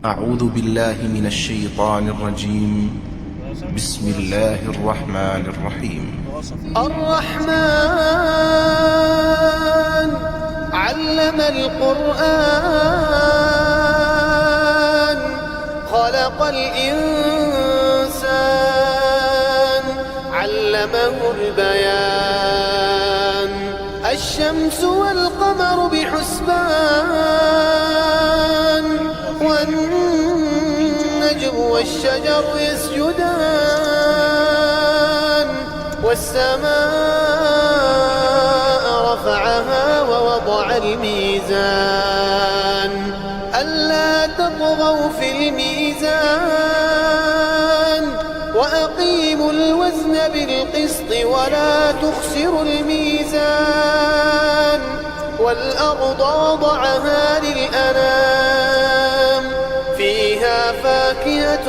أعوذ بالله من الشيطان الرجيم. بسم الله الرحمن الرحيم. الرحمن علم القرآن خلق الإنسان علمه البيان الشمس والقمر بحسبان والنجم والشجر يسجدان والسماء رفعها ووضع الميزان ألا تطغوا في الميزان وأقيموا الوزن بالقسط ولا تخسروا الميزان والأرض وضعها للأنام فيها فاكهة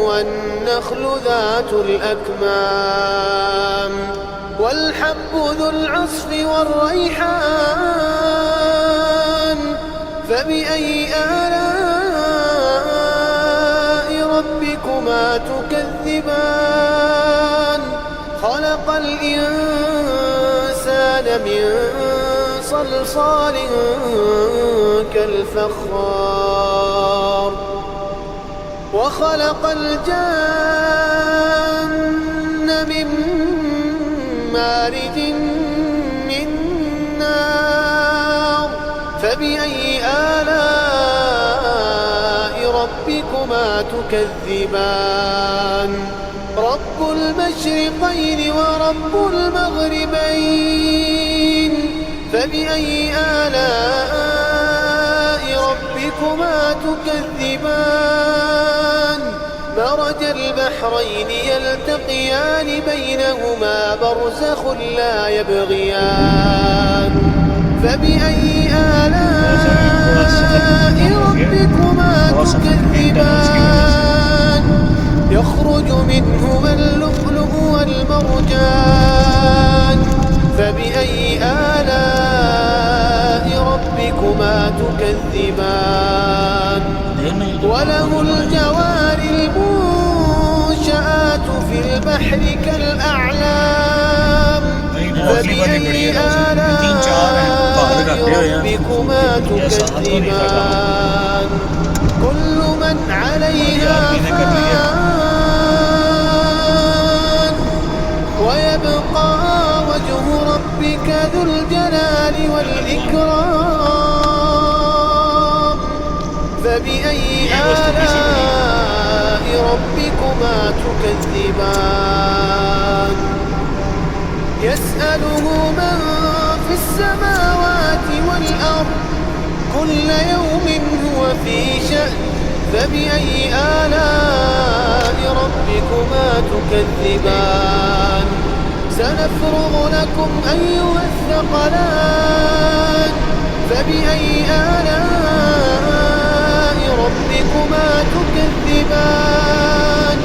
والنخل ذات الأكمام والحب ذو العصف والريحان فبأي آلاء ربكما تكذبان خلق الإنسان من صلصال كالفخار وخلق الجن من مارج من نار فبأي آلاء ربكما تكذبان رب المشرقين ورب المغربين فبأي آلاء ربكما تكذبان مرج البحرين يلتقيان بينهما برزخ لا يبغيان فبأي آلاء ربكما تكذبان يخرج منهما اللؤلؤ والمرجان فبأي آلاء ربكما تكذبان وله الجوار المنشآت في البحر كالأعلام فبأي آلاء ربكما تكذبان كل من عليها فان ويبقى وجه ربك ذو الجلال والإكرام فبأي آلاء ربكما تكذبان يسأله من في السماوات والأرض كل يوم هو في شأن فبأي آلاء ربكما تكذبان سنفرغ لكم أيها الثقلان فبأي آلاء ربكما تكذبان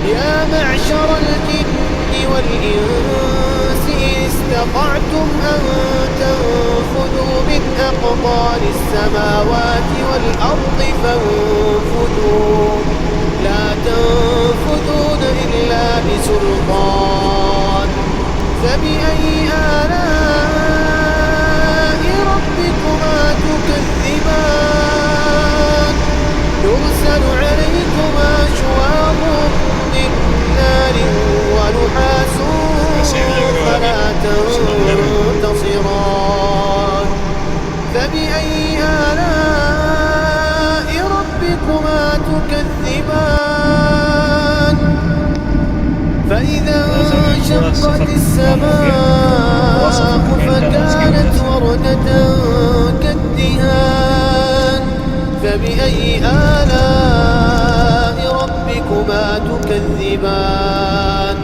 يا معشر الجن والإنس إن استطعتم أن تنفذوا من أقطار السماوات والأرض فانفذوا لا تنفذون إلا بسلطان فبأي آلاء ربكما تكذبان يرسل عليكما شواظ من نار ونحاس فلا تنتصران فبأي آلاء ربكما تكذبان فإذا انشقت السماء فكانت وردة كالدهان فبأي آلاء ربكما تكذبان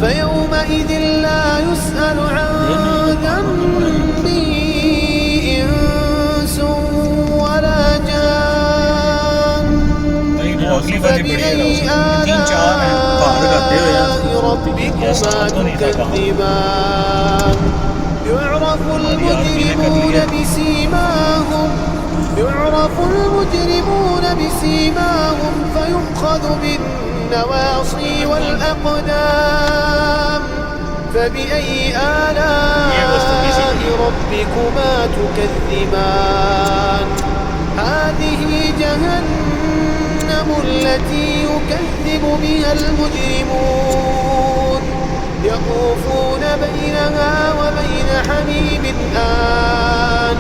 فيومئذ لا يسأل عن ذنبه إنس ولا جان فبأي آلاء ربكما تكذبان يعرف المجرمون بسيماهم يعرف المجرمون يؤخذ بالنواصي والأقدام فبأي آلاء ربكما تكذبان هذه جهنم التي يكذب بها المجرمون يطوفون بينها وبين حميم آن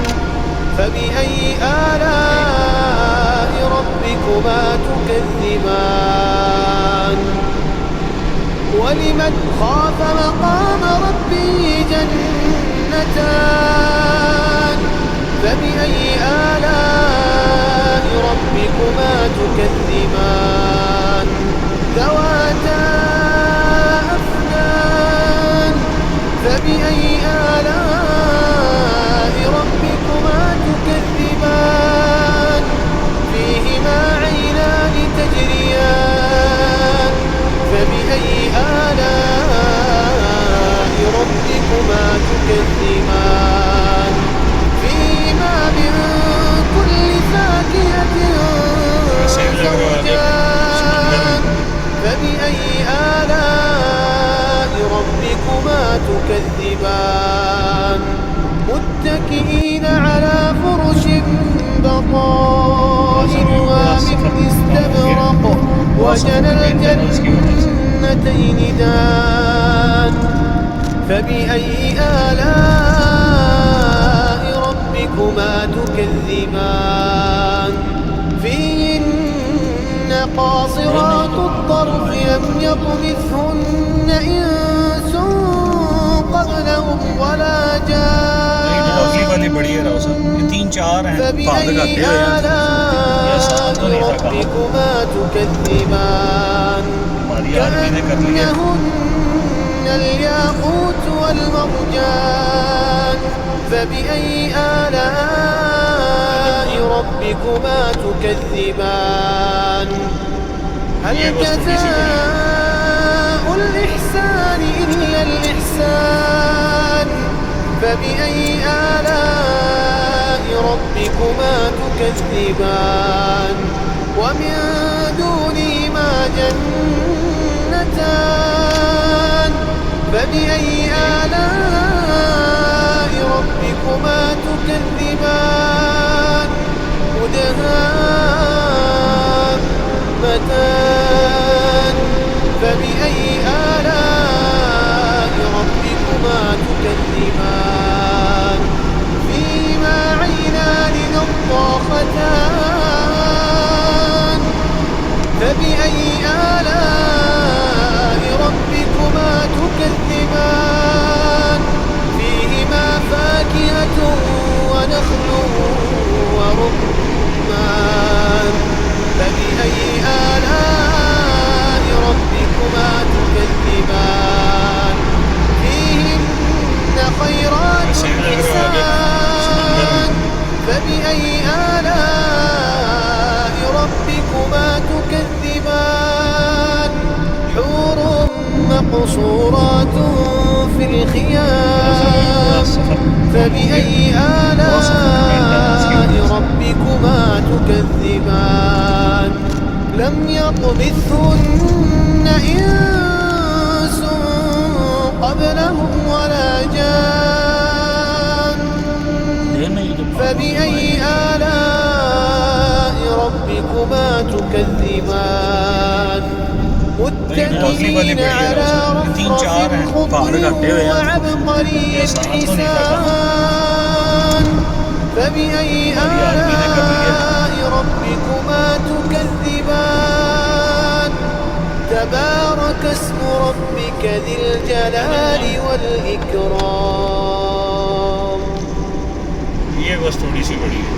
فبأي آلاء ربكما تكذبان ولمن خاف مقام ربه جنتان فبأي آلاء ربكما تكذبان ذواتا أفنان فبأي آلاء ربكما تكذبان فيهما عينان تجريان فبأي آلاء ربكما تكذبان فيهما من كل فاكهة زوجان فبأي آلاء ربكما تكذبان متكئين على فرش بطائنها من استبرق وجنى الجنتين دان فبأي آلاء ربكما تكذبان فيهن قاصرات الطرف لم يطمثهن إنس قبلهم ولا جان فبأي آلاء ربكما تكذبان كأنهن الياقوت والمرجان فبأي آلاء ربكما تكذبان هل جزاء الإحسان إلا الإحسان فبأي آلاء ربكما تكذبان ومن دونهما جنتان فبأي آلاء ربكما تكذبان مدهامتان فبأي آلاء ربكما تكذبان فيهما عينان نضاختان فبأي آلاء ربكما تكذبان فيهما فاكهة ونخل ورمان فبأي آلاء ربكما تكذبان فيهن خيرات حسان فبأي آلاء ربكما تكذبان حور مقصورات في الخيام فبأي آلاء ربكما تكذبان لم يطمثهن إنس قبلهم ولا جان فبأي آلاء ربكما تكذبان متكئين على رفرف خضر وعبقري حسان فبأي آلاء ربكما تكذبان تبارك اسم ربك ذي الجلال والإكرام ये बस थोड़ी सी बड़ी है